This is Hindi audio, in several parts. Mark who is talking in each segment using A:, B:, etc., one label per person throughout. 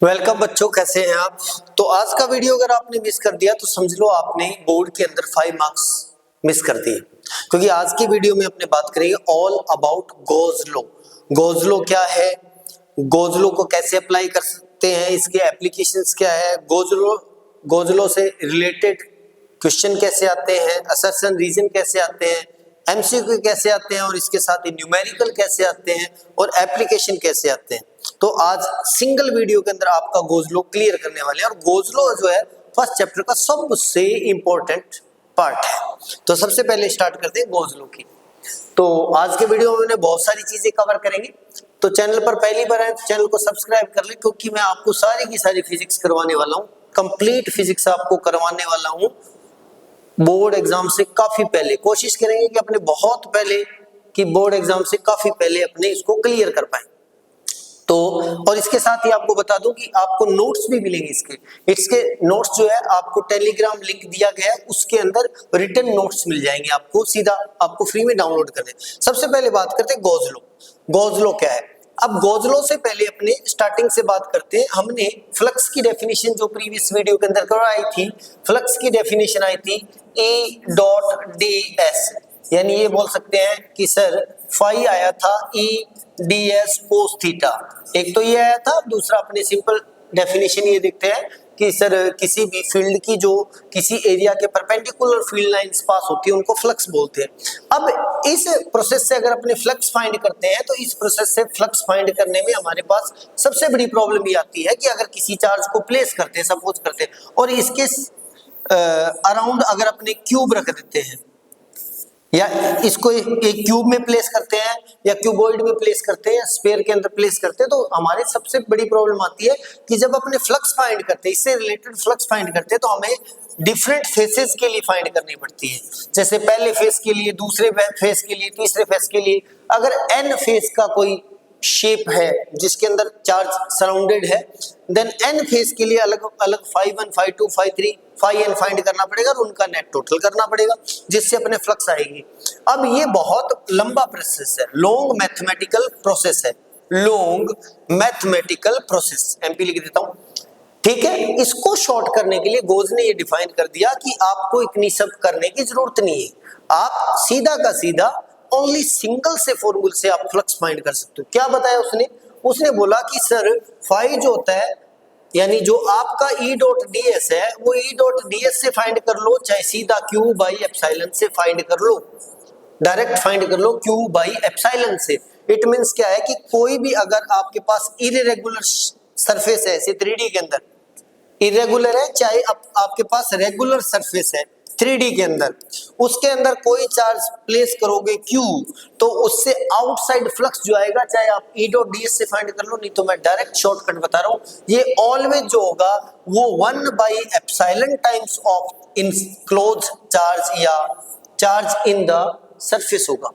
A: वेलकम बच्चों, कैसे हैं आप। तो आज का वीडियो अगर आपने मिस कर दिया तो समझ लो आपने बोर्ड के अंदर 5 मार्क्स मिस कर दिए, क्योंकि आज की वीडियो में अपने बात करेंगे all about Gauss law. Gauss law क्या है, गॉस लॉ को कैसे अप्लाई कर सकते हैं, इसके एप्लीकेशंस क्या है, गॉस लॉ से रिलेटेड क्वेश्चन कैसे आते हैं, असर्शन रीजन कैसे आते हैं, एमसीक्यू कैसे आते हैं और इसके साथ ही न्यूमेरिकल कैसे आते हैं और एप्लीकेशन कैसे आते हैं। तो आज सिंगल वीडियो के अंदर आपका गॉस लॉ क्लियर करने वाले हैं। और गॉस लॉ जो है फर्स्ट चैप्टर का सबसे इंपॉर्टेंट पार्ट है। तो सबसे पहले स्टार्ट करते हैं गॉस लॉ की। तो आज के वीडियो में मैंने बहुत सारी चीजें कवर करेंगे। तो चैनल पर पहली बार आए तो चैनल को सब्सक्राइब कर ले, क्योंकि मैं आपको सारी की सारी फिजिक्स करवाने वाला हूँ। कंप्लीट फिजिक्स आपको करवाने वाला हूँ बोर्ड एग्जाम से काफी पहले। कोशिश करेंगे कि अपने बहुत पहले कि बोर्ड एग्जाम से काफी पहले अपने इसको क्लियर कर पाए। तो और इसके साथ ही आपको बता दूं कि आपको नोट्स भी मिलेंगे। इसके नोट्स जो है आपको टेलीग्राम लिंक दिया गया है, उसके अंदर रिटन नोट्स मिल जाएंगे आपको, सीधा आपको फ्री में डाउनलोड करने। सबसे पहले बात करते हैं गॉस लॉ। गॉस लॉ क्या है। अब गॉस लॉ से पहले अपने स्टार्टिंग से बात करते हैं। हमने फ्लक्स की डेफिनेशन जो प्रीवियस वीडियो के अंदर करवाई थी, फ्लक्स की डेफिनेशन आई थी E डॉट ds, यानी ये बोल सकते हैं कि सर फाई आया था E ds कोस थीटा। एक तो ये आया था, दूसरा अपने सिंपल डेफिनेशन ये देखते हैं कि सर किसी भी फील्ड की जो किसी एरिया के परपेंडिकुलर फील्ड लाइंस पास होती है उनको फ्लक्स बोलते हैं। अब इस प्रोसेस से अगर अपने फ्लक्स फाइंड करते हैं तो इस प्रोसेस से फ्लक्स फाइंड करने में हमारे पास सबसे बड़ी प्रॉब्लम ये आती है कि अगर किसी चार्ज को प्लेस करते हैं, सपोज करते हैं, और इसके अराउंड अगर अपने क्यूब रख देते हैं या इसको एक क्यूब में प्लेस करते हैं या क्यूबॉइड में प्लेस करते हैं या स्फीयर के अंदर प्लेस करते हैं, तो हमारे सबसे बड़ी प्रॉब्लम आती है कि जब अपने फ्लक्स फाइंड करते हैं, इससे रिलेटेड फ्लक्स फाइंड करते हैं, तो हमें डिफरेंट फेसेस के लिए फाइंड करनी पड़ती है। जैसे पहले फेस के लिए, दूसरे फेस के लिए, तीसरे फेस के लिए। अगर एन फेस का कोई शेप है जिसके अंदर चार्ज सराउंडेड है, देन एन फेस के लिए अलग अलग phi 1 phi 2 phi 3 phi n find करना पड़ेगा और उनका नेट टोटल करना पड़ेगा, जिससे अपने फ्लक्स आएगी। अब ये बहुत लंबा प्रोसेस है, लॉन्ग मैथमेटिकल प्रोसेस है, लॉन्ग मैथमेटिकल प्रोसेस, एमपी लिख देता हूं, ठीक है। इसको शॉर्ट करने के लिए गॉस ने ये डिफाइन कर दिया कि आपको इतनी सब करने की जरूरत नहीं है, आप सीधा का सीधा ओनली सिंगल से फॉर्मूल से आप फ्लक्स फाइंड कर सकते हो। क्या बताया उसने बोला कि सर फाई जो होता है, यानी जो आपका E डॉट ds है, वो E डॉट ds से फाइंड कर लो, चाहे सीधा Q बाई एप्सिलॉन से फाइंड कर लो, डायरेक्ट फाइंड कर लो Q बाई एप्सिलॉन से। इट मींस क्या है कि कोई भी अगर आपके पास इरेगुलर सरफेस है, ऐसे 3D के अंदर इरेगुलर है, चाहे आपके पास रेगुलर सरफेस है 3D के अंदर, उसके अंदर कोई चार्ज प्लेस करोगे Q, तो उससे आउटसाइड फ्लक्स जो आएगा, चाहे आप E डॉट ds से फाइंड कर लो, नहीं तो मैं डायरेक्ट शॉर्टकट बता रहा हूं, ये ऑलवेज जो होगा वो 1 by epsilon times of enclose charge या चार्ज इन द सरफेस होगा।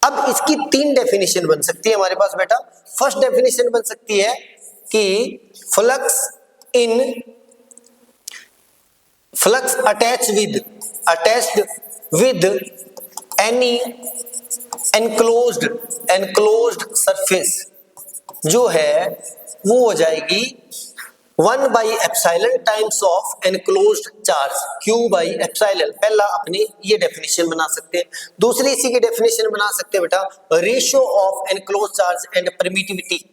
A: अब इसकी 3 डेफिनेशन बन सकती है हमारे पास बेटा। फर्स्ट डेफिनेशन बन सकती है कि flux attached with any enclosed surface जो है वो हो जाएगी 1 by epsilon times of enclosed charge Q by epsilon. पहला अपने ये डेफिनेशन बना सकते हैं। दूसरी इसी की डेफिनेशन बना सकते हैं बेटा, ratio of enclosed charge and permittivity,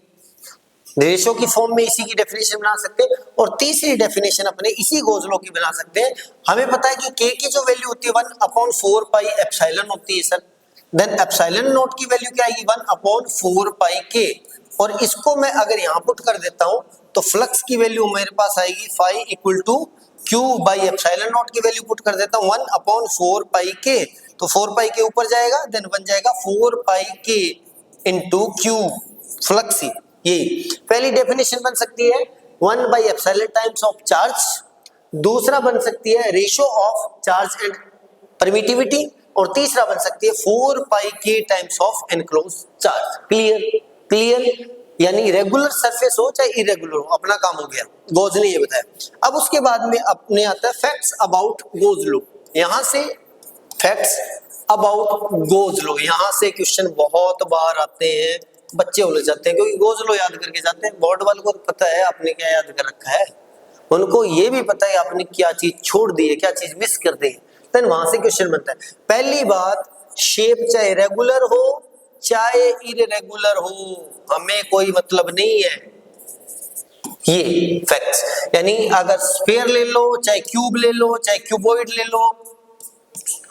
A: ratio की फॉर्म में इसी की डेफिनेशन बना सकते हैं। और तीसरी डेफिनेशन अपने इसी गॉस लॉ की बना सकते हैं। हमें पता है कि k की जो वैल्यू होती है 1/4 पाई एप्सिलॉन होती है सर, देन एप्सिलॉन नॉट की वैल्यू क्या आएगी 1/4 पाई k, और इसको मैं अगर यहाँ पुट कर देता हूँ तो फ्लक्स की वैल्यू मेरे पास आएगी phi equal to Q by epsilon naught की वैल्यू पुट कर देता हूँ 1/4 पाई k, तो 4 पाई के ऊपर जाएगा, देन बन जाएगा 4 पाई k इंटू Q फ्लक्स। ये पहली डेफिनेशन बन सकती है 1 by epsilon times of charge, दूसरा बन सकती है ratio of charge and permittivity, और तीसरा बन सकती है 4 पाई k times of enclose charge. Clear, यानी रेगुलर सरफेस हो चाहे इरेगुलर हो, अपना काम हो गया, गॉस ने ये बताया। अब उसके बाद में अपने आता है फैक्ट्स अबाउट गॉस लॉ। यहां से फैक्ट्स अबाउट गॉस लॉ, यहां से क्वेश्चन बहुत बार आते हैं बच्चे उलझ जाते हैं क्योंकि गोज लो याद करके जाते हैं। बोर्ड वालों को पता है आपने क्या याद कर रखा है, उनको ये भी पता है आपने क्या चीज छोड़ दी है, क्या चीज मिस कर दी है। देन वहां से क्वेश्चन बनता है। पहली बात, शेप चाहे रेगुलर हो चाहे इरेगुलर हो, हमें कोई मतलब नहीं है, ये फैक्ट्स। यानी अगर स्फीयर ले लो चाहे क्यूब ले लो चाहे क्यूबॉइड ले लो,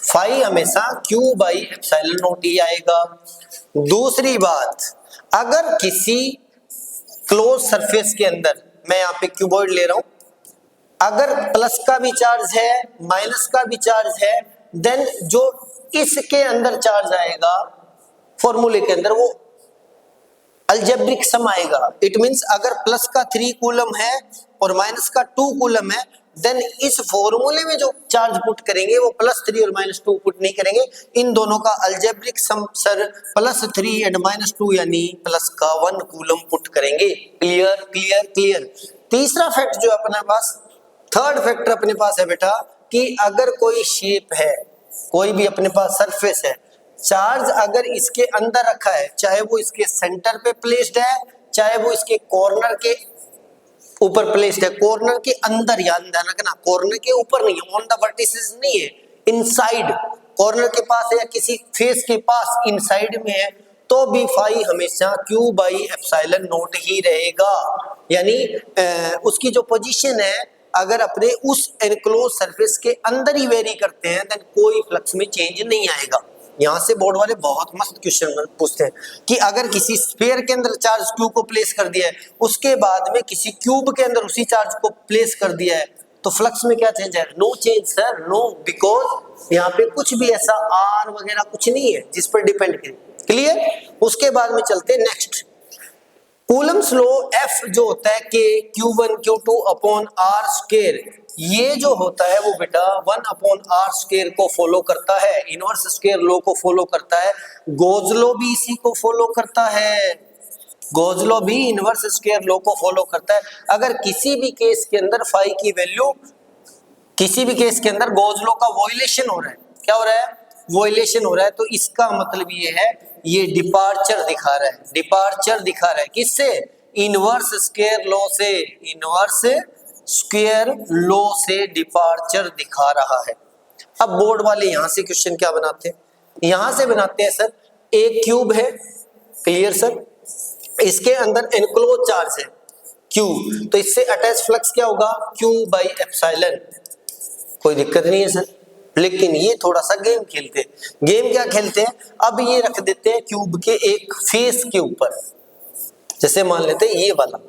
A: फाई हमेशा क्यू बाई एप्सिलॉन नॉट ही आएगा। दूसरी बात, अगर किसी क्लोज सरफेस के अंदर, मैं यहाँ पे क्यूबॉइड ले रहा हूं, अगर प्लस का भी चार्ज है माइनस का भी चार्ज है, देन जो इसके अंदर चार्ज आएगा फॉर्मूले के अंदर वो अलजेब्रिक सम आएगा। इट मींस अगर प्लस का 3 कूलम है और माइनस का 2 कूलम है, देन इस फॉर्मूले में जो चार्ज पुट करेंगे वो +3 और -2 पुट नहीं करेंगे, इन दोनों का अलजेब्रिक सम सर +3 एंड -2 यानी प्लस का 1 कूलम पुट करेंगे। Clear clear clear. तीसरा फैक्ट जो अपने पास, थर्ड फैक्टर अपने पास है बेटा, कि अगर कोई शेप है, कोई भी अपने पास सरफेस है, चार्ज अगर इसके अंदर रखा है, चाहे वो इसके सेंटर पे प्लेस्ड है चाहे वो इसके कॉर्नर के ऊपर प्लेस्ड है, कॉर्नर के अंदर, याद रखना कॉर्नर के ऊपर नहीं है, ऑन द वर्टिसेस नहीं है, इनसाइड कॉर्नर के पास है या किसी फेस के पास इनसाइड में है, तो भी फाई हमेशा क्यू बाई एप्सिलॉन नॉट ही रहेगा। यानी उसकी जो पोजीशन है अगर अपने उस एनक्लोज सरफेस के अंदर ही वेरी करते हैं, देन कोई फ्लक्स में चेंज नहीं आएगा। यहाँ से बोर्ड वाले बहुत मस्त क्वेश्चन पूछते हैं कि अगर किसी स्फीयर के अंदर चार्ज क्यू को प्लेस कर दिया है, उसके बाद में किसी क्यूब के अंदर उसी चार्ज को प्लेस कर दिया है, तो फ्लक्स में क्या चेंज है? No change sir, no, because यहाँ पे कुछ भी ऐसा आर वगैरह कुछ नहीं है जिस पर डिपेंड करे। क्लियर। उसके बाद में चलते हैं नेक्स्ट, कूलम्स लॉ F जो होता है के Q1 Q2 upon are square, ये जो होता है वो बेटा 1 अपॉन आर स्क्वायर को फॉलो करता है, इनवर्स स्क्वायर लॉ को फॉलो करता है। गोज लॉ भी इसी को फॉलो करता है, गोज लॉ भी इनवर्स स्क्वायर लॉ को फॉलो करता है। अगर किसी भी केस के अंदर फाई की वैल्यू, किसी भी केस के अंदर गोज लॉ का वॉयलेशन हो रहा है, क्या हो रहा है? वॉयलेशन हो रहा है, तो इसका मतलब ये है, ये डिपार्चर दिखा रहा है, डिपार्चर दिखा रहा है किससे? इनवर्स स्क्वायर लॉ से, इनवर्स स्क्वायर लॉ से डिपार्चर दिखा रहा है। अब बोर्ड वाले यहां से क्वेश्चन क्या बनाते हैं? यहां से बनाते हैं सर, एक क्यूब है, क्लियर सर, इसके अंदर एनक्लोज चार्ज है क्यू, तो इससे अटैच फ्लक्स क्या होगा? Q by epsilon. कोई दिक्कत नहीं है सर, लेकिन ये थोड़ा सा गेम खेलते हैं। गेम क्या खेलते हैं? अब ये रख देते हैं क्यूब के एक फेस के ऊपर, जैसे मान लेते हैं ये वाला,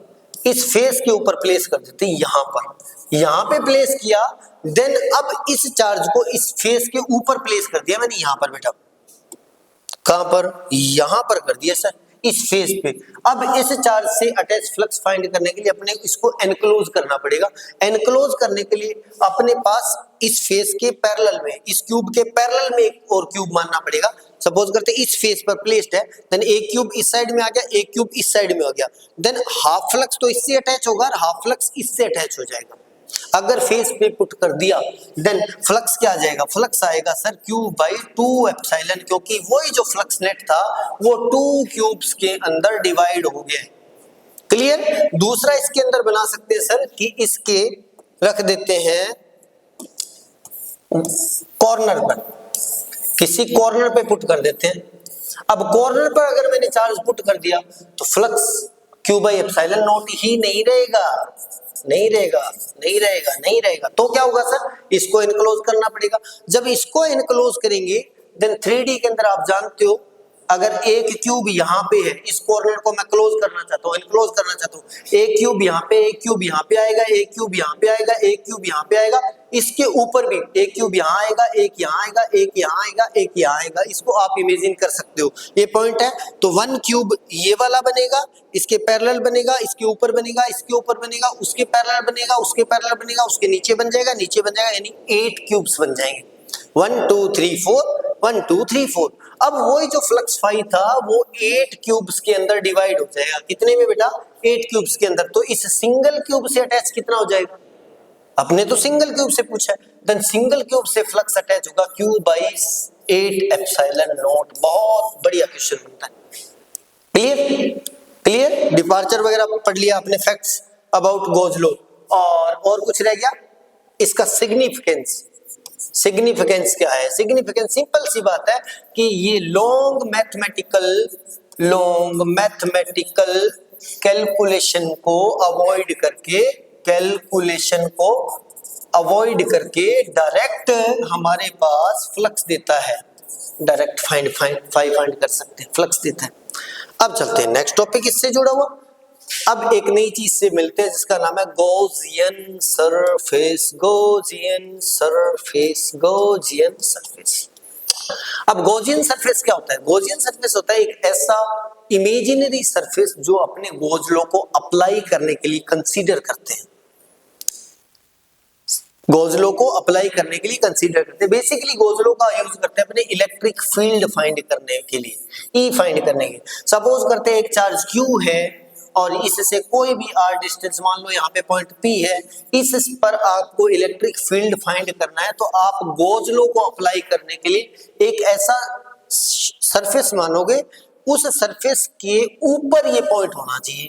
A: इस फेस के ऊपर प्लेस कर देते हैं, यहां पर, यहां पे प्लेस किया, देन अब इस चार्ज को इस फेस के ऊपर प्लेस कर दिया मैंने, यहां पर बेटा, कहां पर? यहां पर कर दिया सर, इस फेस पे। अब इस चार्ज से अटैच फ्लक्स फाइंड करने के लिए अपने इसको एनक्लोज करना पड़ेगा। एनक्लोज करने के लिए अपने पास इस फेस के पैरेलल में, इस क्यूब के पैरेलल में एक और क्यूब मानना पड़ेगा। सपोज करते इस फेस पर प्लेस्ड है, देन एक क्यूब इस साइड में आ गया, एक क्यूब इस साइड में हो गया, देन हाफ फ्लक्स तो इससे अटैच होगा और हाफ फ्लक्स इससे अटैच हो जाएगा। अगर फेस पे पुट कर दिया, देन फ्लक्स क्या आ जाएगा? फ्लक्स आएगा सर क्यू बाई 2 एप्सिलॉन, क्योंकि वही जो फ्लक्स नेट था वो 2 क्यूब्स के अंदर डिवाइड हो गया। क्लियर। दूसरा इसके अंदर बना सकते हैं सर कि इसके रख देते हैं कॉर्नर पर, किसी कॉर्नर पे पुट कर देते हैं। अब कॉर्नर पर अगर मैंने चार्ज पुट कर दिया तो flux Q by epsilon not ही नहीं रहेगा, नहीं रहेगा, नहीं रहेगा, नहीं रहेगा। तो क्या होगा सर? इसको इनक्लोज करना पड़ेगा। जब इसको इनक्लोज करेंगे, देन 3D के अंदर आप जानते हो, अगर एक क्यूब यहाँ पे है, इस कॉर्नर को मैं क्लोज करना चाहता हूँ, इनक्लोज करना चाहता हूँ, एक क्यूब यहाँ पे, एक क्यूब यहाँ पे आएगा, एक क्यूब यहाँ पे आएगा, एक क्यूब यहाँ पे आएगा, इसके ऊपर भी एक क्यूब यहाँ आएगा, एक यहाँ आएगा, एक यहाँ आएगा, एक यहाँ आएगा। इसको आप इमेजिन कर सकते हो, ये पॉइंट है। तो 1 क्यूब ये वाला बनेगा, इसके पैरेलल बनेगा, इसके ऊपर बनेगा, इसके ऊपर बनेगा, उसके पैरेलल बनेगा, उसके पैरेलल बनेगा, उसके नीचे बन जाएगा, नीचे बन जाएगा, यानी 8 क्यूब्स बन जाएंगे। 1 2 3 4, 1 2 3 4। अब वही जो फ्लक्स फाई था वो 8 क्यूब्स के अंदर डिवाइड हो जाएगा। कितने में बेटा? 8 क्यूब्स के अंदर। तो इस सिंगल क्यूब से अटैच कितना हो जाएगा? अपने तो सिंगल क्यूब से पूछा है, देन सिंगल क्यूब से फ्लक्स अटैच होगा क्यू बाई 8 एप्सिलॉन नॉट। बहुत बढ़िया क्वेश्चन बनता है। क्लियर क्लियर, डिपार्चर वगैरह पढ़ लिया आपने, फैक्ट्स अबाउट गॉस लॉ। और कुछ रह गया इसका सिग्निफिकेंस। सिग्निफिकेंस क्या है? सिग्निफिकेंस सिंपल सी बात है कि ये लॉन्ग मैथमेटिकल कैलकुलेशन को अवॉइड करके डायरेक्ट हमारे पास फ्लक्स देता है, डायरेक्ट फाइंड कर सकते हैं, फ्लक्स देता है। अब चलते हैं नेक्स्ट टॉपिक इससे जुड़ा हुआ। अब एक नई चीज से मिलते हैं जिसका नाम है गॉसियन सरफेस। अब गॉसियन सरफेस क्या होता है? गॉसियन सरफेस होता है एक ऐसा इमेजिनरी सरफेस जो अपने गॉस लॉ को अप्लाई करने के लिए कंसीडर करते हैं, गॉस लॉ को अप्लाई करने के लिए कंसीडर करते हैं। बेसिकली गॉस लॉ का यूज करते हैं अपने इलेक्ट्रिक फील्ड फाइंड करने के लिए, ई फाइंड करने के लिए। सपोज करते हैं एक चार्ज Q है और इससे कोई भी r डिस्टेंस, मान लो यहाँ पे पॉइंट P है, इस पर आपको इलेक्ट्रिक फील्ड फाइंड करना है, तो आप गॉस लॉ को अप्लाई करने के लिए एक ऐसा सरफेस मानोगे, उस सरफेस के ऊपर ये पॉइंट होना चाहिए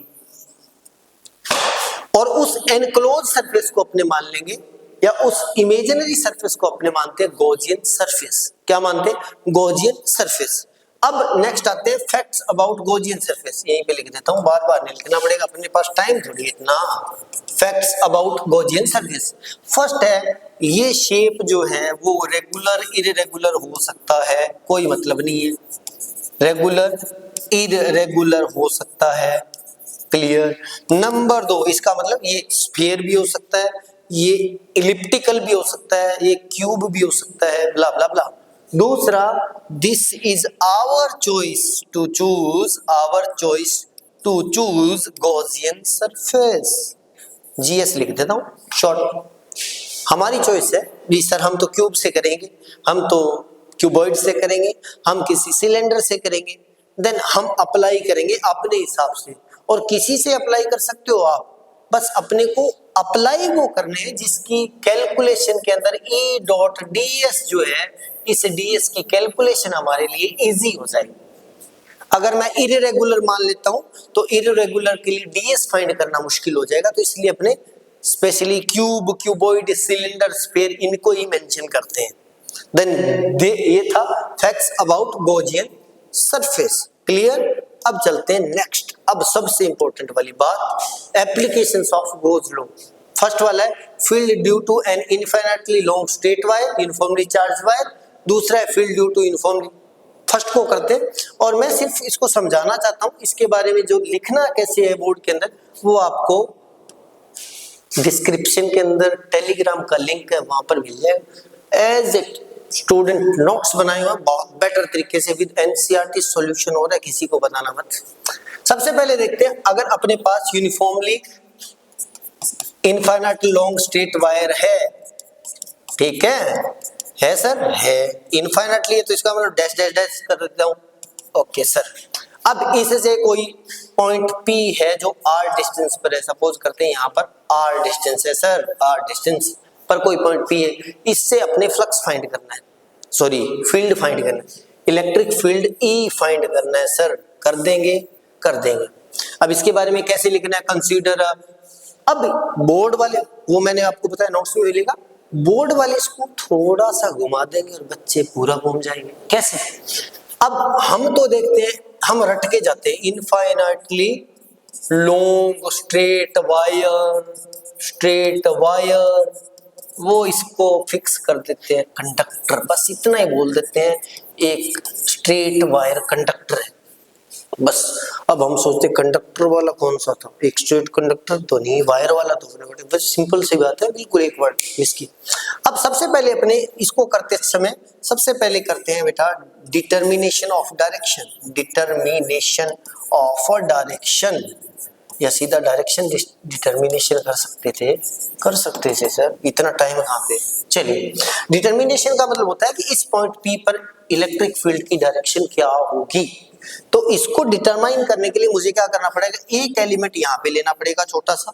A: और उस एनक्लोज सरफेस को अपने मान लेंगे या उस इमेजिनरी सरफेस को अपने मानते हैं गॉसियन सरफेस। क्या मानते हैं? Gaussian surface. अब नेक्स्ट आते हैं फैक्ट्स अबाउट गॉसियन सरफेस। यहीं पे लिख देता हूं, बार बार नहीं लिखना पड़ेगा, अपने पास टाइम थोड़ी है इतना। Facts about Gaussian surface. First है, ये शेप जो है वो रेगुलर इररेगुलर हो सकता है, कोई मतलब नहीं है, रेगुलर इररेगुलर हो सकता है। क्लियर। नंबर 2, इसका मतलब ये स्फीयर भी हो सकता है, ये इलिप्टिकल भी हो सकता है, ये क्यूब भी हो सकता है, ब्ला ब्ला ब्ला। दूसरा, this is our choice to choose Gaussian surface. GS लिख देता हूं शॉर्ट, हमारी चॉइस है जी सर, हम तो क्यूब से करेंगे, हम तो क्यूबॉइड से करेंगे, हम किसी सिलेंडर से करेंगे, देन हम अप्लाई करेंगे अपने हिसाब से। और किसी से अप्लाई कर सकते हो आप, बस अपने को अप्लाई वो करने हैं जिसकी कैलकुलेशन के अंदर E डॉट ds जो है, इस ds की कैलकुलेशन हमारे लिए इजी हो जाएगी। अगर मैं इरेगुलर मान लेता हूं तो इरेगुलर के लिए ds फाइंड करना मुश्किल हो जाएगा, तो इसलिए अपने specially cube, cuboid, cylinder, sphere इनको ही मेंशन करते हैं। देन ये था facts about Gaussian surface. Clear. अब चलते हैं नेक्स्ट, अब सबसे इंपॉर्टेंट वाली बात, applications of Gauss law. First वाला है field due to an infinitely long straight wire, uniformly charge wire. दूसरा है field due to uniformly. First को करते हैं और मैं सिर्फ इसको समझाना चाहता हूं, इसके बारे में जो लिखना कैसे है बोर्ड के अंदर वो आपको डिस्क्रिप्शन के अंदर टेलीग्राम का लिंक है, वहां पर मिल जाएगा। एज इट स्टूडेंट नोट्स बनाए हुए बहुत बेटर तरीके से विद एनसीईआरटी सॉल्यूशन हो रहा है, किसी को बताना मत। सबसे पहले देखते हैं, अगर अपने पास uniformly infinite long straight wire है, ठीक है सर, है इनफाइनाइटली है, तो इसका मतलब डैश डैश डैश कर देता हूं। Okay sir. अब इससे कोई पॉइंट P है जो r डिस्टेंस पर है, सपोज करते हैं यहाँ पर r डिस्टेंस है सर, r डिस्टेंस पर कोई पॉइंट P है, इससे अपने फ्लक्स फाइंड करना है, सॉरी फील्ड फाइंड करना है, इलेक्ट्रिक फील्ड E फाइंड करना है सर, कर देंगे। अब इसके बारे में कैसे लिखना है, कंसीडर। अब बोर्ड वाले, वो मैंने आपको बताया नोट्स में मिलेगा, बोर्ड वाले इसको थोड़ा सा घुमा देंगे और बच्चे पूरा घूम जाएंगे। कैसे? अब हम तो देखते हैं, हम रट के जाते हैं, इनफाइनाइटली लॉन्ग स्ट्रेट वायर, वो इसको फिक्स कर देते हैं कंडक्टर, बस इतना ही बोल देते हैं, एक स्ट्रेट वायर कंडक्टर है बस। अब हम सोचते कंडक्टर वाला कौन सा था, एक स्ट्रेट कंडक्टर तो नहीं, वायर वाला तो अपने बस सिंपल सी बात है, बिल्कुल एक वर्ड इसकी। अब सबसे पहले अपने इसको करते समय सबसे पहले करते हैं बेटा डिटर्मिनेशन ऑफ डायरेक्शन, या सीधा डायरेक्शन डिटर्मिनेशन कर सकते थे सर, इतना टाइम कहाँ पे। चलिए, डिटर्मिनेशन का मतलब होता है कि इस पॉइंट P पर इलेक्ट्रिक फील्ड की डायरेक्शन क्या होगी। तो इसको डिटरमाइन करने के लिए मुझे क्या करना पड़ेगा, एक एलिमेंट यहाँ पे लेना पड़ेगा छोटा सा,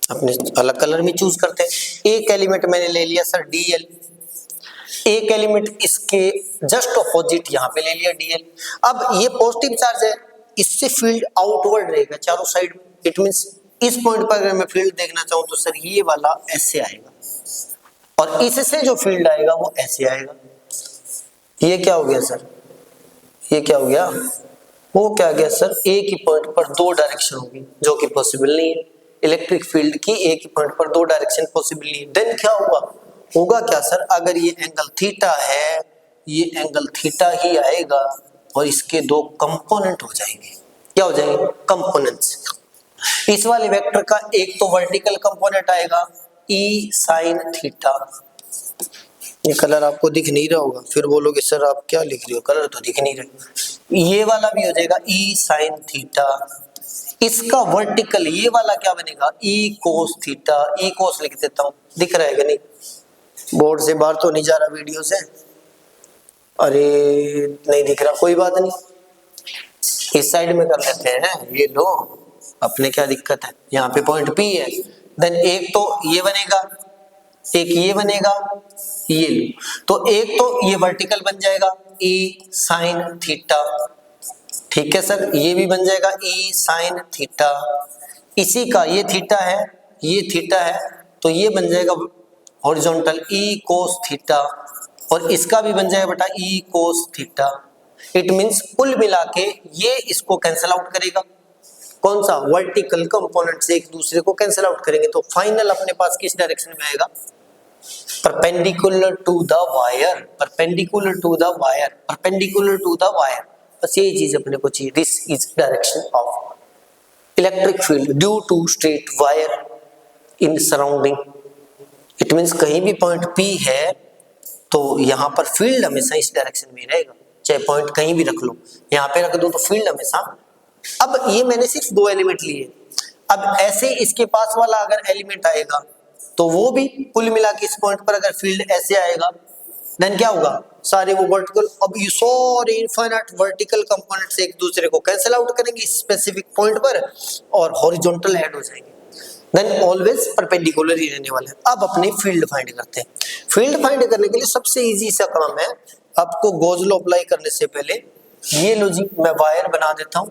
A: अपने अलग कलर में चूज करते हैं। एक एलिमेंट मैंने ले लिया सर DL, एक एलिमेंट इसके जस्ट ऑपोजिट यहाँ पे ले लिया DL। अब ये पॉजिटिव चार्ज है इससे फील्ड आउटवर्ड रहेगा चारों साइड में। इट मींस इस पॉइंट पर अगर मैं फील्ड देखना चाहूं तो सर ये वाला ऐसे आएगा और इससे जो फील्ड आएगा वो ऐसे आएगा। ये क्या हो गया सर, ये क्या हो गया, वो क्या गया सर, एक ही पॉइंट पर दो डायरेक्शन होगी जो कि पॉसिबल नहीं है। इलेक्ट्रिक फील्ड की एक ही पॉइंट पर दो डायरेक्शन पॉसिबल नहीं है। देन क्या होगा, होगा क्या सर, अगर ये एंगल थीटा है, ये एंगल थीटा ही आएगा और इसके दो कंपोनेंट हो जाएंगे। क्या हो जाएंगे, कंपोनेंट्स। इस वाले वेक्टर का एक तो वर्टिकल कंपोनेंट आएगा ई साइन थीटा, ये कलर आपको दिख नहीं रहा होगा, फिर बोलोगे सर आप क्या लिख रहे हो, कलर तो दिख नहीं रहा। ये वाला भी हो जाएगा ई साइन थीटा, इसका वर्टिकल ये वाला क्या बनेगा, ई कोस थीटा, ई कोस लिख देता हूं, दिख रहा है कि नहीं, बोर्ड से बाहर तो नहीं जा रहा वीडियो से, अरे नहीं दिख रहा, कोई बात नहीं, इस साइड में कर लेते हैं, ये लो, अपने क्या दिक्कत है, यहाँ पे पॉइंट पी है। देन एक तो ये बनेगा, एक ये बनेगा, ये लो, तो एक तो ये वर्टिकल बन जाएगा ई साइन थीटा, ठीक है सर, ये भी बन जाएगा ई साइन थीटा, इसी का ये थीटा है, ये थीटा है, तो ये बन जाएगा हॉरिजॉन्टल ई कोस थीटा, और इसका भी बन जाएगा बेटा ई कोस थीटा। इट मींस कुल मिला के ये इसको कैंसिल आउट करेगा, कौन सा, वर्टिकल कंपोनेंट से एक दूसरे को कैंसिल आउट करेंगे, तो फाइनल अपने पास किस डायरेक्शन में आएगा, perpendicular to the wire, perpendicular to the wire, perpendicular to the wire, बस यही चीज अपने को चाहिए। This is direction of electric field due to straight wire in surrounding. It means कहीं भी पॉइंट P है तो यहाँ पर फील्ड हमेशा इस डायरेक्शन में रहेगा, चाहे पॉइंट कहीं भी रख लो, यहाँ पे रख दो तो फील्ड हमेशा। अब ये मैंने सिर्फ दो एलिमेंट लिए, अब ऐसे इसके पास वाला अगर एलिमेंट आएगा तो वो भी कुल मिला के इस पॉइंट पर अगर फील्ड ऐसे आएगा, देन क्या होगा, सारे वो वर्टिकल, अब ये सारे इनफाइनाइट वर्टिकल कंपोनेंट से एक दूसरे को कैंसिल आउट करेंगे स्पेसिफिक पॉइंट पर और हॉरिजॉन्टल ऐड हो जाएंगे, देन ऑलवेज परपेंडिकुलर ही रहने वाले हैं। अब अपने फील्ड फाइंड करते हैं। फील्ड फाइंड करने के लिए सबसे इजी सा काम है, आपको गॉस लॉ अप्लाई करने से पहले ये लो जी, मैं वायर बना देता हूं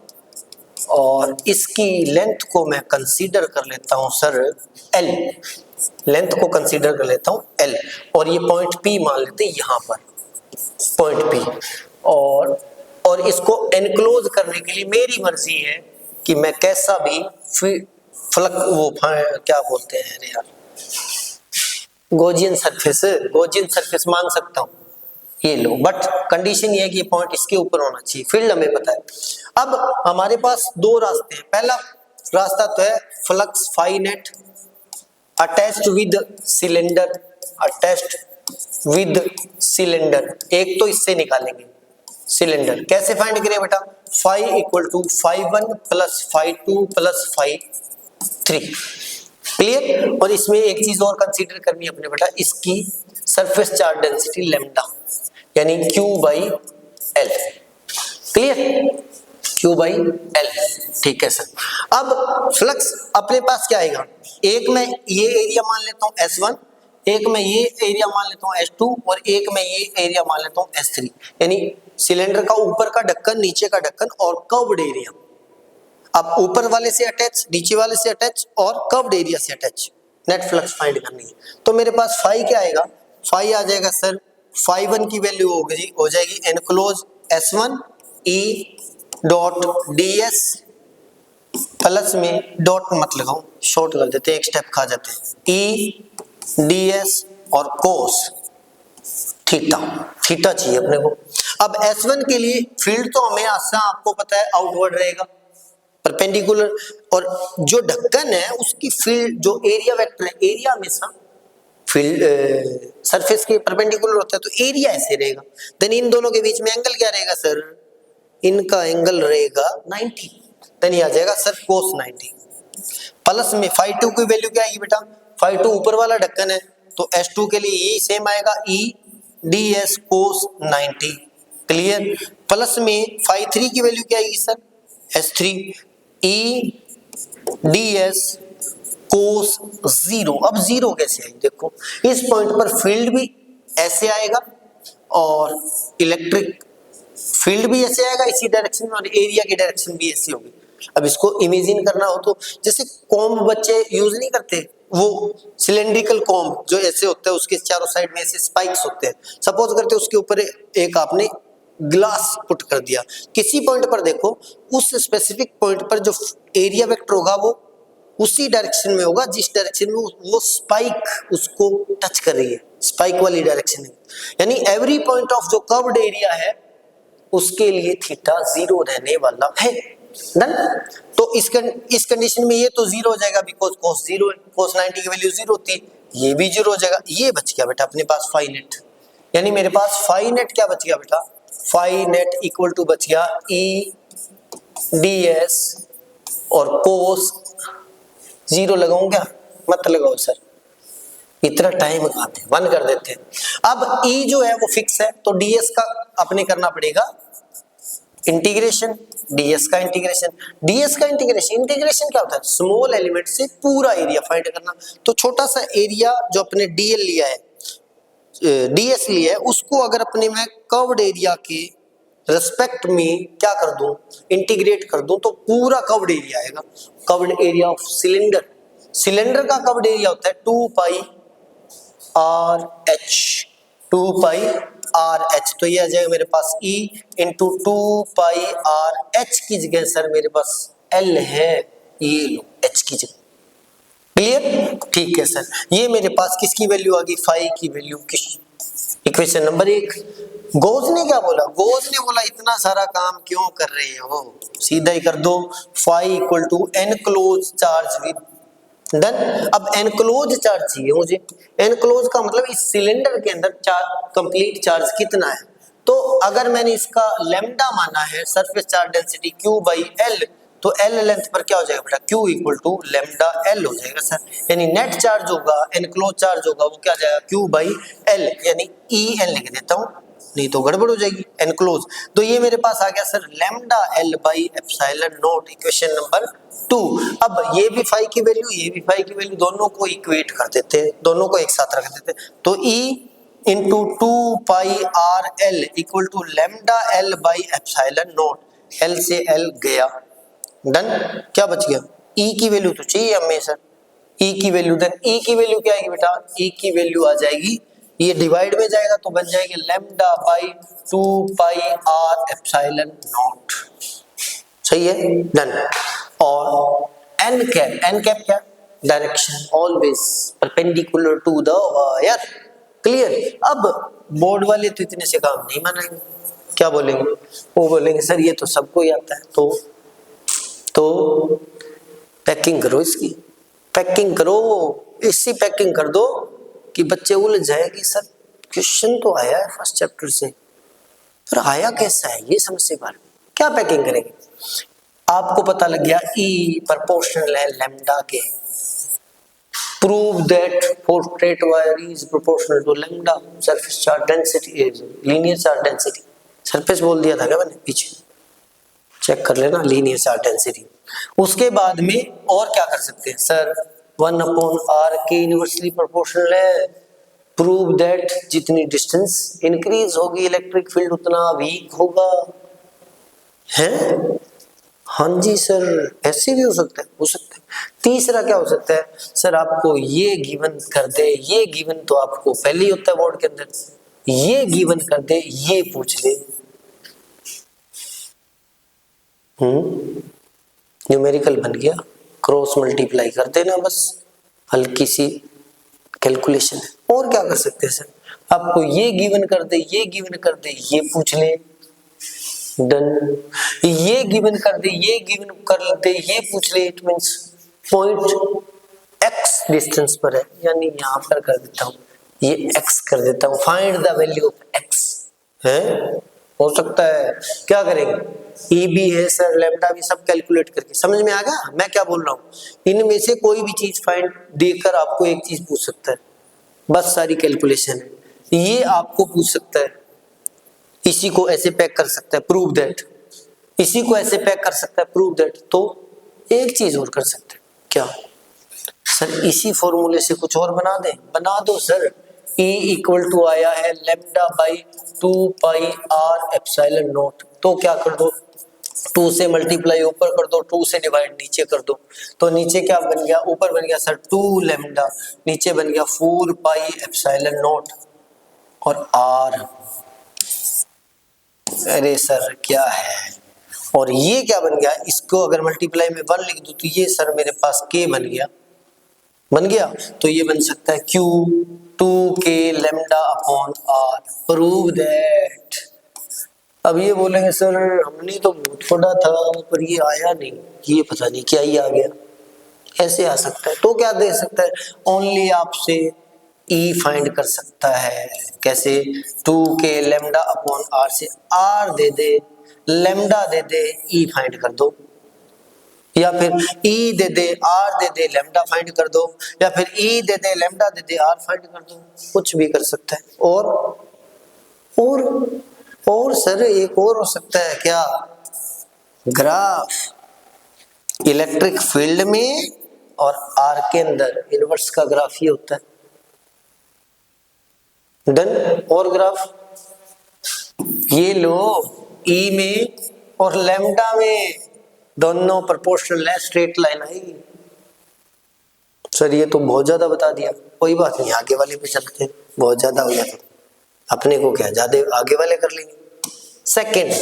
A: और इसकी लेंथ को मैं कंसीडर कर लेता हूं सर L, लेंथ को कंसीडर कर लेता हूं L, और ये पॉइंट P मान लेते हैं, यहाँ पर पॉइंट P, और इसको एनक्लोज करने के लिए मेरी मर्जी है कि मैं कैसा भी फलक वो क्या बोलते हैं अरे यार, गॉसियन सरफेस मान सकता हूं, ये लो, बट कंडीशन ये है कि ये पॉइंट इसके ऊपर होना चाहिए, फील्ड हमें पता है। अब हमारे पास दो रास्ते हैं, पहला रास्ता तो है flux phi net attached with cylinder, attached with cylinder, एक तो इससे निकालेंगे सिलेंडर, कैसे फाइंड करें बेटा, phi equal to phi 1 plus phi 2 plus phi 3, clear. और इसमें एक चीज और कंसीडर करनी है अपने बेटा, इसकी सरफेस चार्ज डेंसिटी लैम्डा यानी Q by L, clear, Q by L, ठीक है सर। अब फ्लक्स अपने पास क्या आएगा, एक मैं ये एरिया मान लेता हूँ S1, एक मैं ये एरिया मान लेता हूँ S2 और एक मैं ये एरिया मान लेता हूँ S3, यानी सिलेंडर का ऊपर का ढक्कन, नीचे का ढक्कन और कर्व्ड एरिया। अब ऊपर वाले से अटैच, नीचे वाले से अटैच और कर्व्ड एरिया से अटैच नेट फ्लक्स फाइंड करनी है। तो मेरे पास फाई क्या आएगा, फाई आ जाएगा सर, फाई 1 की वैल्यू हो जाएगी enclose S1 E dot ds, plus में डॉट मत लगाओ, शॉर्ट कर देते हैं, एक स्टेप खा जाते हैं, E ds और कोस थीटा, थीटा चाहिए अपने को। अब S1 के लिए फील्ड तो हमें आसान आपको पता है आउटवर्ड रहेगा परपेंडिकुलर, और जो ढक्कन है उसकी फील्ड जो एरिया वेक्टर है, एरिया हमेशा फील्ड सरफेस के परपेंडिकुलर होता है, तो एरिया ऐसे रहेगा। देन इन दोनों के बीच में एंगल क्या रहेगा सर, इनका एंगल रहेगा 90, देन ये आ जाएगा सर कोस 90, प्लस में फाई 2 की वैल्यू क्या आएगी बेटा, फाई 2 ऊपर वाला ढक्कन है तो S2 के लिए ये सेम आएगा E ds कोस 90, क्लियर, प्लस में फाई 3 की वैल्यू क्या आएगी सर S3 E ds कोस 0। अब 0 कैसे आई, देखो इस पॉइंट पर फील्ड भी ऐसे आएगा और इलेक्ट्रिक फील्ड भी ऐसे आएगा इसी डायरेक्शन में और एरिया की डायरेक्शन भी ऐसी होगी। अब इसको इमेजिन करना हो तो जैसे कॉम्ब बच्चे यूज नहीं करते, वो सिलेंड्रिकल कॉम्ब जो ऐसे होता है, उसके चारों साइड में ऐसे स्पाइक्स होते हैं, सपोज करते उसके ऊपर एक आपने ग्लास पुट कर दिया, किसी पॉइंट पर देखो उस स्पेसिफिक पॉइंट पर जो एरिया वेक्टर होगा वो उसी डायरेक्शन में होगा जिस डायरेक्शन में वो स्पाइक उसको टच कर रही है, स्पाइक वाली डायरेक्शन में। यानी एवरी पॉइंट ऑफ जो कर्व्ड एरिया है उसके लिए थीटा 0 रहने वाला है। डन। तो इस कंडीशन में ये तो 0 हो जाएगा बिकॉज cos 0 है, cos 90 की वैल्यू 0 होती है, ये भी 0 हो जाएगा। ये बच गया बेटा अपने पास फाई नेट, यानी मेरे पास फाई नेट क्या बच गया बेटा, फाई नेट इक्वल टू बच गया ई ds और cos 0 लगाऊं क्या, मत लगाओ सर, इतना टाइम कहाँ पे, 1 कर देते हैं। अब e जो है वो फिक्स है तो ds का अपने करना पड़ेगा इंटीग्रेशन, ds का इंटीग्रेशन, इंटीग्रेशन क्या होता है, स्मॉल एलिमेंट से पूरा एरिया फाइंड करना। तो छोटा सा एरिया जो अपने dl लिया है, ds लिया है, उसको अगर अपने मैं कर्व्ड एरिया के रेस्पेक्ट में क्या कर दूं, इंटीग्रेट कर दूं, तो पूरा कर्व्ड एरिया आएगा। Curved area of cylinder, cylinder का कर्व्ड एरिया होता है 2 pi R H, 2 pi R H, तो ये आ जाएगा मेरे पास E into 2 pi R H की जगह सर मेरे पास L है, ये लो H की जगह। क्लियर, ठीक है सर। ये मेरे पास किसकी वैल्यू आ गई, फाई की वैल्यू की। Equation number 1। गोज ने क्या बोला, गोज ने बोला इतना सारा काम क्यों कर रहे हो, सीधा ही कर दो, phi equal to enclose charge with. Done. अब एनक्लोज चार्ज चाहिए मुझे, एनक्लोज का मतलब इस सिलेंडर के अंदर कंप्लीट चार्ज कितना है। तो अगर मैंने इसका लैम्डा माना है surface charge density Q by L, तो एल लेंथ पर क्या हो जाएगा बेटा, Q equal to lambda L हो जाएगा सर। यानी नेट चार्ज होगा, एनक्लोज चार्ज होगा, वो क्या आ जाएगा Q बाई एल, यानी ई एल लिख देता हूँ नहीं तो गड़बड़ हो जाएगी, एनक्लोज। तो ये मेरे पास आ गया sir lambda L by epsilon not, equation number 2। अब ये भी फाई की वैल्यू, ये भी फाई की वैल्यू, दोनों को इक्वेट कर देते हैं, दोनों को एक साथ रख देते हैं। तो E into 2 pi r L equal to lambda L by epsilon naught, L से एल गया। डन। क्या बच गया, E की वैल्यू तो चाहिए हमें सर, E की वैल्यू, देन E की वैल्यू क्या आएगी बेटा, E की वैल्यू आ जाएगी, ये डिवाइड में जाएगा तो बन जाएगी lambda by 2 pi r epsilon naught. सही है, डन। और एन कैप क्या, direction always perpendicular to the wire. Clear. अब बोर्ड वाले तो इतने से काम नहीं मानेंगे, क्या बोलेंगे, वो बोलेंगे सर ये तो सबको ही आता है, तो पैकिंग करो इसकी, पैकिंग करो, इसी पैकिंग कर दो कि बच्चे उलझ जाए कि सर क्वेश्चन तो आया है फर्स्ट चैप्टर से, पर आया कैसा है ये समझ से बाहर। क्या पैकिंग करेंगे, आपको पता लग गया E प्रोपोर्शनल है लैम्डा के, prove that portrait wire is proportional to lambda, surface charge density, linear charge density, surface बोल दिया था क्या मैंने पीछे, चेक कर लेना, लीनियर चार्ज डेंसिटी। उसके बाद में और क्या कर सकते हैं सर, 1/r के इनवर्सली प्रोपोर्शनल है, प्रूव दैट जितनी डिस्टेंस इंक्रीज होगी इलेक्ट्रिक फील्ड उतना वीक होगा, है। हाँ जी सर, ऐसे भी हो सकता है, हो सकता है। तीसरा क्या हो सकता है सर, आपको ये गिवन कर दे, ये गिवन तो आपको पहले ही होता है बोर्ड के अंदर, ये गिवन कर दे, ये पूछ ले, न्यूमेरिकल बन गया, क्रॉस मल्टीप्लाई कर देना बस, हल्की सी कैलकुलेशन है। और क्या कर सकते हैं सर, आपको ये गिवन कर दे, ये गिवन कर दे, ये पूछ ले, डन। ये गिवन कर दे, ये गिवन कर दे, ये पूछ ले, it means point x distance पर है, यानी यहां पर कर देता हूं, ये x कर देता हूं, find the value of x है, हो सकता है। क्या करेंगे, E भी है सर, लैम्डा भी, सब कैलकुलेट करके। समझ में आ गया मैं क्या बोल रहा हूं, इनमें से कोई भी चीज फाइंड देकर आपको एक चीज पूछ सकता है, बस सारी कैलकुलेशन है। ये आपको पूछ सकता है, इसी को ऐसे पैक कर सकता है, प्रूव दैट, इसी को ऐसे पैक कर सकता है, प्रूव दैट। तो एक चीज और कर सकते हैं, क्या सर, इसी फॉर्मूले से कुछ और बना दें, बना दो सर, E इक्वल टू आया है lambda by 2 pi r epsilon naught. तो क्या कर दो, 2 से मल्टीप्लाई ऊपर कर दो, 2 से डिवाइड नीचे कर दो। तो नीचे क्या बन गया, ऊपर बन गया सर 2 लेमडा, नीचे बन गया 4 पाई एप्सिलॉन नॉट और आर। अरे सर क्या है, और ये क्या बन गया, इसको अगर मल्टीप्लाई में 1 लिख दूं तो ये सर मेरे पास k बन गया, तो ये बन सकता है q 2k lambda upon r। Prove that. अब ये बोलेंगे सर हमने तो बहुत पढ़ा था पर ये आया नहीं, ये पता नहीं क्या ही आ गया, ऐसे आ सकता है। तो क्या दे सकता है, ओनली आपसे e फाइंड कर सकता है। कैसे, 2k लेमडा अपॉन r से r दे दे, लेमडा दे दे, e फाइंड कर दो, या फिर e दे दे, r दे दे, लेमडा फाइंड कर दो, या फिर e दे दे, लेमडा दे दे, r फाइंड कर दो, कुछ भी कर सकता है। और सर एक और हो सकता है क्या, ग्राफ इलेक्ट्रिक फील्ड में और आर के अंदर इनवर्स का ग्राफ ही होता है। डन। और ग्राफ ये लो, ई में और लेमडा में दोनों प्रोपोर्शनल है, स्ट्रेट लाइन आएगी। सर ये तो बहुत ज्यादा बता दिया, कोई बात नहीं, आगे वाले पे चलते हैं, बहुत ज्यादा हो गया तो अपने को क्या, ज्यादा आगे वाले कर लेंगे। Second,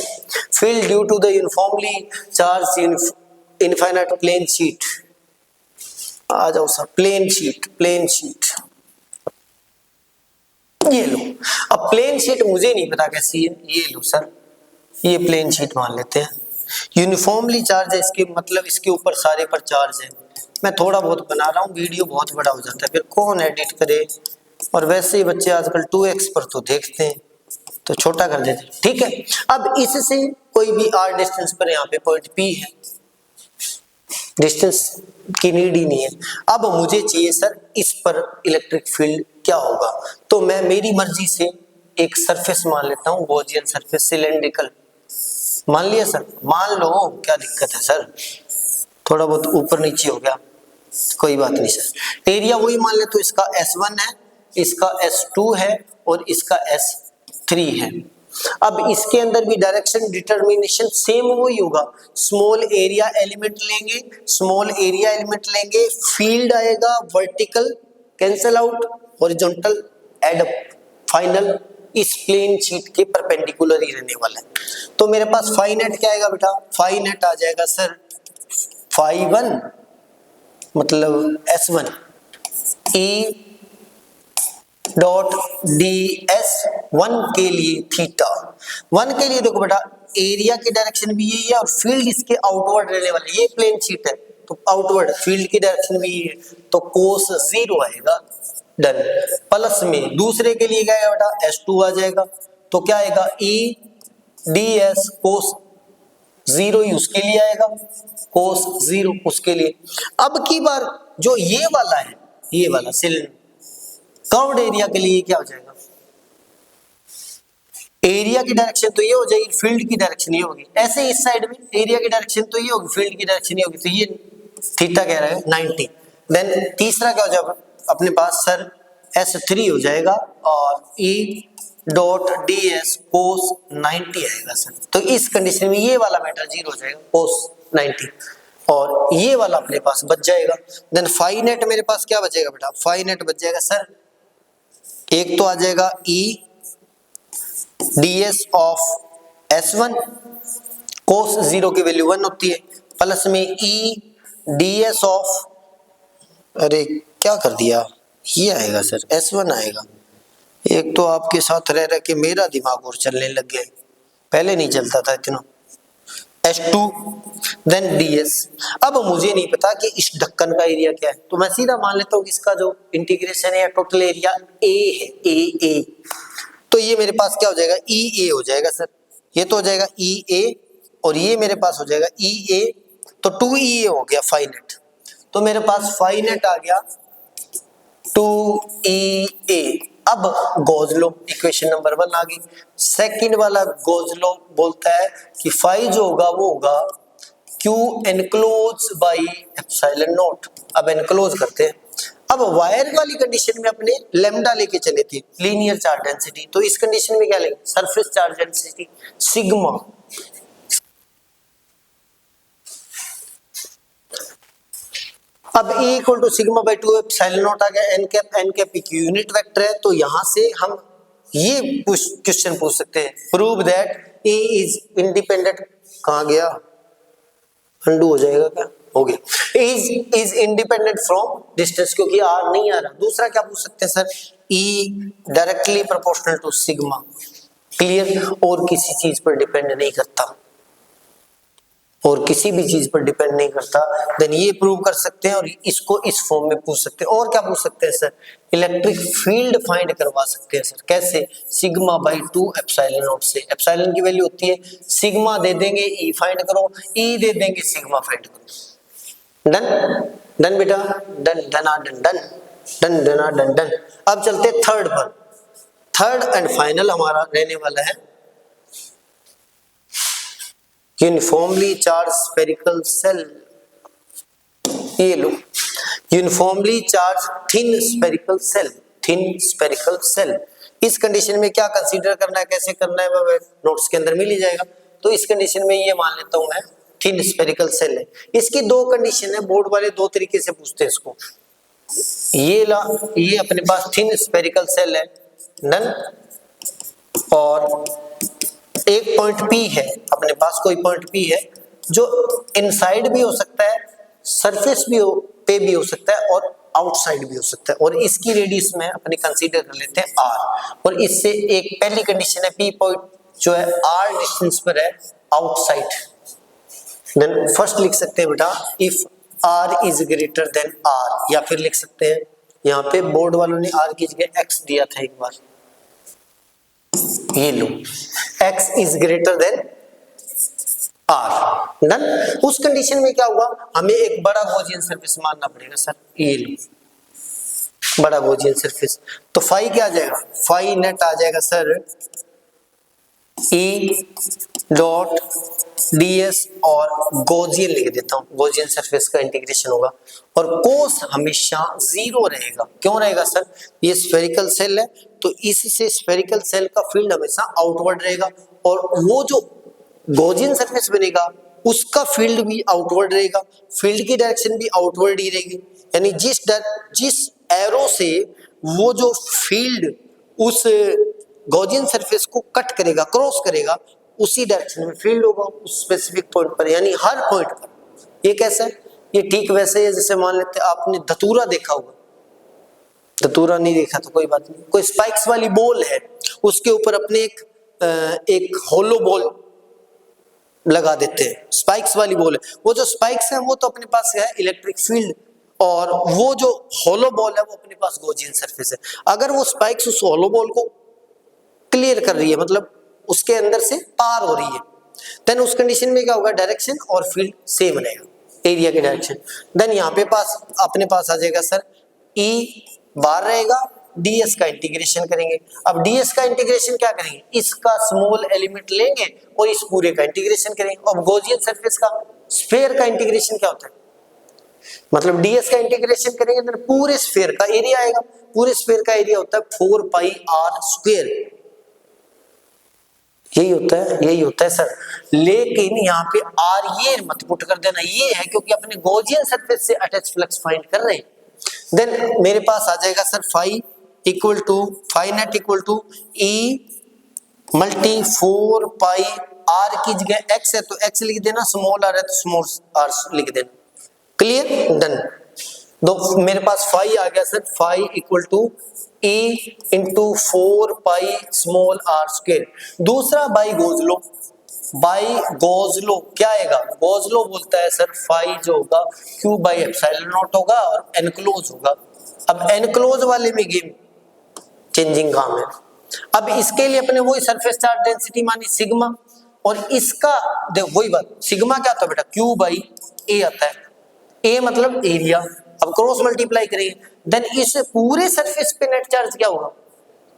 A: field due to the uniformly charge infinite plane sheet. आ जाओ सर, प्लेन शीट ये लो। अब प्लेन शीट मुझे नहीं पता कैसी है, ये लो सर, ये प्लेन शीट मान लेते हैं। यूनिफॉर्मली चार्ज है, इसके मतलब इसके ऊपर सारे पर चार्ज है। मैं थोड़ा बहुत बना रहा हूँ, वीडियो बहुत बड़ा हो जाता है, फिर कौन एडिट करे, और वैसे ही बच्चे आजकल 2x पर तो देखते हैं, तो छोटा कर देते हैं। ठीक है, अब इससे कोई भी r डिस्टेंस पर यहाँ पे पॉइंट P है, डिस्टेंस की नीड ही नहीं है। अब मुझे चाहिए सर इस पर इलेक्ट्रिक फील्ड क्या होगा, तो मैं मेरी मर्जी से एक सरफेस मान लेता हूँ, गॉसियन सरफेस, सिलेंड्रिकल मान लिया सर, मान लो, क्या दिक्कत है सर, थोड़ा बहुत ऊपर नीचे हो गया, कोई बात नहीं सर। एरिया वही मान ले, तो इसका S1 है, इसका S2 है और इसका S3 है। अब इसके अंदर भी डायरेक्शन डिटरमिनेशन सेम वही होगा, स्मॉल एरिया एलिमेंट लेंगे, फील्ड आएगा vertical, cancel out, horizontal add up, final इस प्लेन शीट के परपेंडिकुलर ही रहने वाला है। तो मेरे पास फाई नेट क्या आएगा बेटा, फाई नेट आ जाएगा सर फाई 1 मतलब S1 E डॉट DS1 के लिए थीटा 1 के लिए। देखो बेटा एरिया की डायरेक्शन भी यही है और फील्ड इसके आउटवर्ड रहने वाले, ये प्लेन शीट है तो आउटवर्ड फील्ड की डायरेक्शन भी यही है, तो कोस 0 आएगा। डन। प्लस में दूसरे के लिए क्या आएगा बेटा, S2 आ जाएगा, तो क्या आएगा EDS कोस 0 ही उसके लिए आएगा, कोस 0 उसके लिए। अब की बार जो ये वाला है, ये वाला सिलेंडर कर्व्ड एरिया के लिए क्या हो जाएगा, एरिया की डायरेक्शन तो ये हो जाएगी, फील्ड की डायरेक्शन ये होगी। ऐसे इस साइड में एरिया की डायरेक्शन तो ये होगी, फील्ड की डायरेक्शन ये होगी, तो ये थीटा कह रहा है 90। देन तीसरा क्या हो जाएगा अपने पास सर, S3 हो जाएगा और E डॉट DS कोस 90 आएगा सर। तो इस कंडीशन में ये वाला मैटर 0 हो जाएगा, कोस 90, और ये वाला अपने पास बच जाएगा। देन फाई नेट मेरे पास क्या बचेगा बेटा, फाई नेट बच जाएगा सर, एक तो आ जाएगा EDS ऑफ S1 कोस 0 की वैल्यू 1 होती है, प्लस में EDS ऑफ, अरे क्या कर दिया, ये आएगा सर S1 आएगा। एक तो आपके साथ रह रह के मेरा दिमाग और चलने लग गया, पहले नहीं चलता था इतना। S2 then DS। अब मुझे नहीं पता कि इस ढक्कन का एरिया क्या है, तो मैं सीधा मान लेता हूँ कि इसका जो इंटीग्रेशन है टोटल एरिया A है, AA। तो ये मेरे पास क्या हो जाएगा, EA हो जाएगा सर, ये तो हो जाएगा EA और ये मेरे पास हो जाएगा EA, तो 2EA हो गया फाई नेट। तो मेरे पास फाई नेट आ गया 2EA। अब गॉस लॉ इक्वेशन नंबर 1 आ गई। सेकंड वाला गॉस लॉ बोलता है कि फाई जो होगा वो होगा Q enclose by epsilon not. अब एनक्लोज करते हैं, अब वायर वाली कंडीशन में अपने लैम्डा लेके चले थे, लीनियर चार्ज डेंसिटी, तो इस कंडीशन में क्या लेंगे, सरफेस चार्ज डेंसिटी सिग्मा। अब E equal to sigma by 2 epsilon naught आ गया, एन कैप की यूनिट वेक्टर है, तो यहां से हम ये क्वेश्चन पूछ सकते हैं, prove that E is independent, कहां गया, अंडू हो जाएगा क्या, हो गया, इज इंडिपेंडेंट फ्रॉम डिस्टेंस, क्योंकि आर नहीं आ रहा। दूसरा क्या पूछ सकते हैं sir, E directly proportional to sigma, clear, और किसी चीज पर डिपेंड नहीं करता, और किसी भी चीज पर डिपेंड नहीं करता, देन ये प्रूव कर सकते हैं, और इसको इस फॉर्म में पूछ सकते हैं। और क्या पूछ सकते हैं सर, इलेक्ट्रिक फील्ड फाइंड करवा सकते हैं सर, कैसे, सिग्मा बाई 2 एप्सिलॉन नॉट से, एप्सिलॉन की वैल्यू होती है सिग्मा, दे देंगे ई फाइंड करो, ई दे देंगे सिग्मा फाइंड करो। डन डन बेटा, done done done done done done done done. अब चलते थर्ड पर, थर्ड एंड फाइनल हमारा रहने वाला है यूनिफॉर्मली चार्ज स्फेरिकल सेल। ये लो, uniformly charge thin spherical shell, thin spherical shell. इस कंडीशन में क्या कंसीडर करना है, कैसे करना है, वह नोट्स के अंदर मिल ही जाएगा। तो इस कंडीशन में ये मान लेता हूं मैं थिन स्फेरिकल सेल है। इसकी दो कंडीशन है, बोर्ड वाले दो तरीके से पूछते हैं इसको। ये अपने पास थिन स्फेरिकल सेल है, नन, और एक पॉइंट P है अपने पास, कोई पॉइंट P है जो इनसाइड भी हो सकता है, सरफेस पे भी हो सकता है, और आउटसाइड भी हो सकता है, और इसकी रेडियस में अपने कंसीडर कर लेते हैं R। और इससे एक पहली कंडीशन है, P पॉइंट जो है R डिस्टेंस पर है आउटसाइड, देन फर्स्ट लिख सकते हैं बेटा if R is greater than R, या फिर लिख सकते हैं यहाँ पे बोर्ड वालों ने R की जगह X दिया था एक बार, ये लो, x is greater than r, done. उस कंडीशन में क्या हुआ, हमें एक बड़ा गॉसियन सरफेस मानना पड़ेगा सर, ये लो बड़ा गॉसियन सरफेस, तो फाई क्या आ जाएगा, फाई नेट आ जाएगा सर E डॉट ds, और गॉसियन लिख देता हूं, गॉसियन सरफेस का इंटीग्रेशन होगा, और कोस हमेशा 0 रहेगा। क्यों रहेगा सर, ये स्फेरिकल सेल है, तो इससे स्फेरिकल सेल का फील्ड हमेशा आउटवर्ड रहेगा, और वो जो गॉसियन सरफेस बनेगा उसका फील्ड भी आउटवर्ड रहेगा, फील्ड की डायरेक्शन भी आउटवर्ड ही रहेगी, यानी जिस एरो से वो जो फील्ड उस गॉसियन सरफेस को कट करेगा, क्रॉस करेगा, उसी डायरेक्शन में फील्ड होगा उस स्पेसिफिक पॉइंट पर, यानी हर पॉइंट पर। ये कैसा है, ये ठीक वैसे है जैसे मान लेते हैं आपने धतूरा देखा होगा, धतूरा नहीं देखा तो कोई बात नहीं, कोई स्पाइक्स वाली बॉल है, उसके ऊपर अपने एक होलो बॉल लगा देते हैं, स्पाइक्स वाली बॉल है, वो जो स्पाइक्स है वो तो अपने पास है इलेक्ट्रिक फील्ड, और वो जो होलो बॉल है वो अपने पास गॉसियन सरफेस है। अगर वो स्पाइक्स उस होलो बॉल को क्लियर कर रही है, मतलब उसके अंदर से पार हो रही है, देन उस कंडीशन में क्या होगा, डायरेक्शन और फील्ड सेम रहेगा, एरिया के डायरेक्शन। देन यहाँ पे अपने पास आ जाएगा सर E बार रहेगा, ds का इंटीग्रेशन करेंगे। अब ds का इंटीग्रेशन क्या करेंगे, इसका स्मॉल एलिमेंट लेंगे और इस पूरे का इंटीग्रेशन करेंगे। अब गॉसियन सरफेस का स्फीयर का इंटीग्रेशन क्या होता है, मतलब ds का इंटीग्रेशन करेंगे तो पूरे स्फीयर का एरिया आएगा, पूरे स्फीयर का एरिया होता है 4 पाई r स्क्वायर, यही होता है सर। लेकिन यहाँ पे r ये मत पुट कर देना, ये है क्योंकि अपने गॉसियन सरफेस से अटैच फ्लक्स फाइंड कर रहे हैं। देन मेरे पास आ जाएगा sir phi equal to, phi net equal to E multi 4 pi r की जगह x है तो x लिख देना, स्मॉल r है तो स्मॉल r लिख देना, क्लियर, डन। तो मेरे पास फाई आ गया sir, phi equal to E into 4 pi small r square. दूसरा बाई गोज लो क्या आएगा, गोज लो बोलता है सर फाई जो होगा Q बाई एप्सिलॉन नॉट होगा और एनक्लोज होगा। अब एनक्लोज वाले में गेम चेंजिंग काम है। अब इसके लिए अपने वही सरफेस चार्ज डेंसिटी मानी सिग्मा, और इसका देखो वही बात, सिग्मा क्या आता है बेटा, Q बाई A आता है, A मतलब एरिया, अब क्रॉस मल्टीप्लाई करेंगे, देन इस पूरे सरफेस पे नेट चार्ज क्या होगा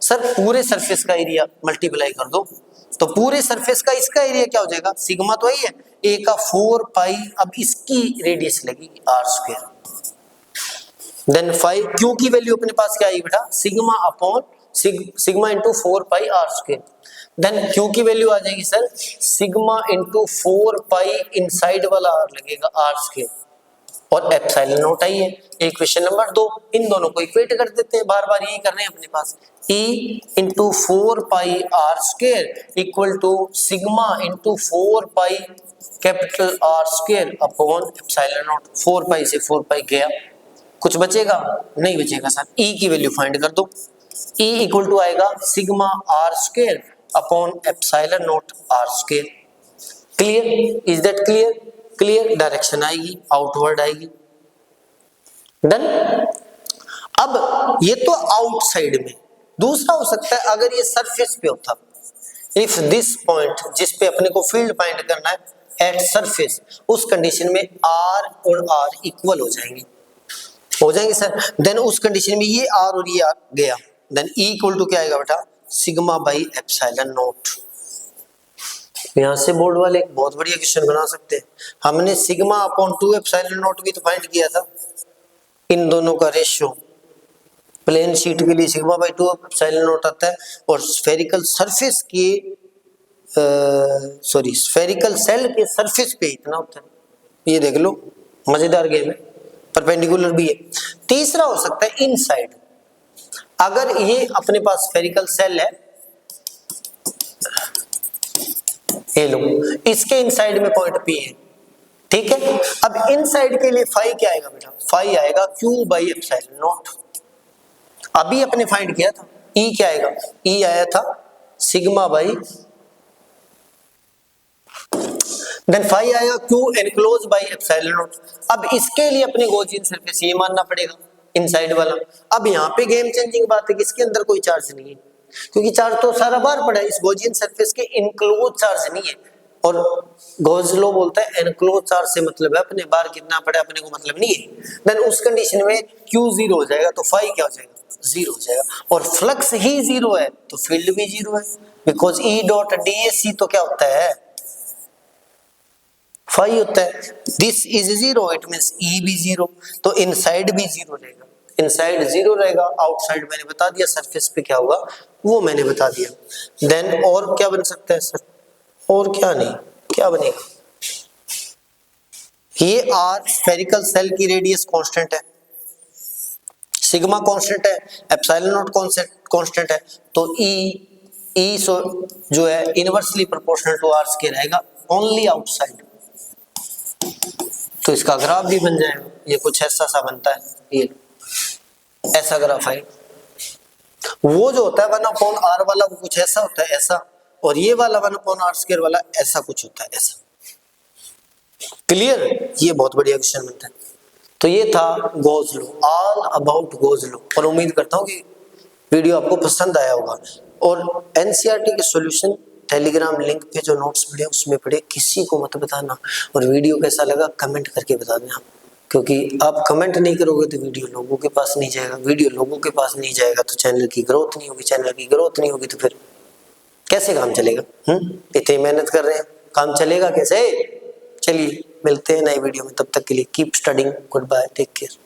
A: सर, पूरे सरफेस का एरिया मल्टीप्लाई कर दो, तो पूरे सरफेस का इसका एरिया क्या हो जाएगा, सिग्मा तो यही है, A का 4 पाई, अब इसकी रेडियस लगेगी r स्क्वायर, देन 5 क्यू की वैल्यू अपने पास क्या आई बेटा, sigma upon sigma into 4 pi r square. Then Q की वैल्यू आ जाएगी sir sigma into 4 pi inside वाला आर लगेगा आर स्क्वायर, और एप्सिलॉन नॉट आई है। इक्वेशन नंबर 2, इन दोनों को इक्वेट कर देते हैं, बार बार यही कर रहे हैं अपने पास। E into 4 pi r square equal to sigma into 4 pi capital r square upon epsilon naught. 4 pi से 4 पाई गया, कुछ बचेगा नहीं बचेगा सर। E की वैल्यू फाइंड कर दो, E इक्वल टू आएगा sigma r square upon epsilon naught r square. Clear, is that clear? Clear, direction आएगी आउटवर्ड आएगी। डन। अब ये तो आउटसाइड में, दूसरा हो सकता है अगर ये सरफेस पे होता, इफ दिस पॉइंट जिस पे अपने को फील्ड फाइंड करना है एट सरफेस, उस कंडीशन में आर और आर इक्वल हो जाएंगे सर। देन उस कंडीशन में ये आर और ये आर गया, देन E इक्वल टू क्या आएगा बेटा, सिग्मा बाई एप्सिलॉन नॉट। यहां से बोर्ड वाले एक बहुत बढ़िया क्वेश्चन बना सकते हैं। हमने सिग्मा अपॉन 2 एप्सिलॉन नॉट भी तो फाइंड किया था, इन दोनों का रेशियो। प्लेन शीट के लिए सिग्मा बाई 2 एप्सिलॉन नॉट आता है, और स्फेरिकल सरफेस के स्फेरिकल सेल के सरफेस पे इतना होता है। ये देख लो, मजेदार गेम है, परपेंडिकुलर भी है। तीसरा हो सकता है इनसाइड, अगर ये अपने पास स्फेरिकल सेल है, ये लो, इसके इनसाइड में पॉइंट P है, ठीक है। अब इनसाइड के लिए फाई क्या आएगा बेटा, फाई आएगा Q बाई एप्सिलॉन नॉट। अभी अपने फाइंड किया था, E क्या आएगा, E आया था सिग्मा बाई, देन फाई आएगा Q enclose by epsilon not. अब इसके लिए अपने गॉसियन सरफेस ये मानना पड़ेगा इनसाइड वाला। अब यहाँ पे गेम चेंजिंग बात है कि इसके अंदर कोई चार्ज नहीं है, क्योंकि चार्ज तो सारा बाहर पड़ा है, इस गॉसियन सरफेस के इनक्लोज चार्ज नहीं है। और गॉस लॉ बोलता है एनक्लोज चार्ज से मतलब है अपने बाहर कितना पड़ा अपने को मतलब नहीं है। देन उस कंडीशन में Q 0 हो जाएगा, तो फाई क्या हो जाएगा, 0 हो जाएगा, और फ्लक्स ही 0 है तो फील्ड भी 0 है, बिकॉज E डॉट DAC तो क्या होता है, फाई होता है। This is 0, it means E भी 0, तो इनसाइड भी 0 रहेगा, इनसाइड 0 रहेगा, आउटसाइड मैंने बता दिया सरफेस पे क्या होगा वो मैंने बता दिया। देन और क्या बन सकता है सर, और क्या नहीं, क्या बनेगा, ये R स्फेरिकल सेल की रेडियस कांस्टेंट है, सिग्मा कांस्टेंट है, एप्सिलॉन नॉट कांस्टेंट है, तो E जो है इनवर्सली प्रोपोर्शनल टू R के रहेगा ओनली आउटसाइड। तो इसका ग्राफ भी बन जाएगा, ये कुछ ऐसा सा बनता है, ये ऐसा ग्राफ है। वो जो होता है 1/r वाला वो कुछ ऐसा होता है, ऐसा, और ये वाला 1/r² वाला ऐसा कुछ होता है, ऐसा। क्लियर, ये बहुत बढ़िया क्वेश्चन बनता है। तो ये था Gauss law, all about Gauss law, और उम्मीद करता हूँ कि वीडियो आपको पसंद आया होगा। और एनसीईआरटी के सॉल्यूशन टेलीग्राम लिंक पे जो नोट्स मिले उसमें पढ़े, किसी को मत बताना, और वीडियो कैसा लगा कमेंट करके बता देना, क्योंकि आप कमेंट नहीं करोगे तो वीडियो लोगों के पास नहीं जाएगा, वीडियो लोगों के पास नहीं जाएगा तो चैनल की ग्रोथ नहीं होगी, चैनल की ग्रोथ नहीं होगी तो फिर कैसे काम चलेगा? इतनी मेहनत कर रहे हैं, काम चलेगा कैसे? चलिए मिलते हैं नई वीडियो में, तब तक के लिए keep studying, good bye, take care.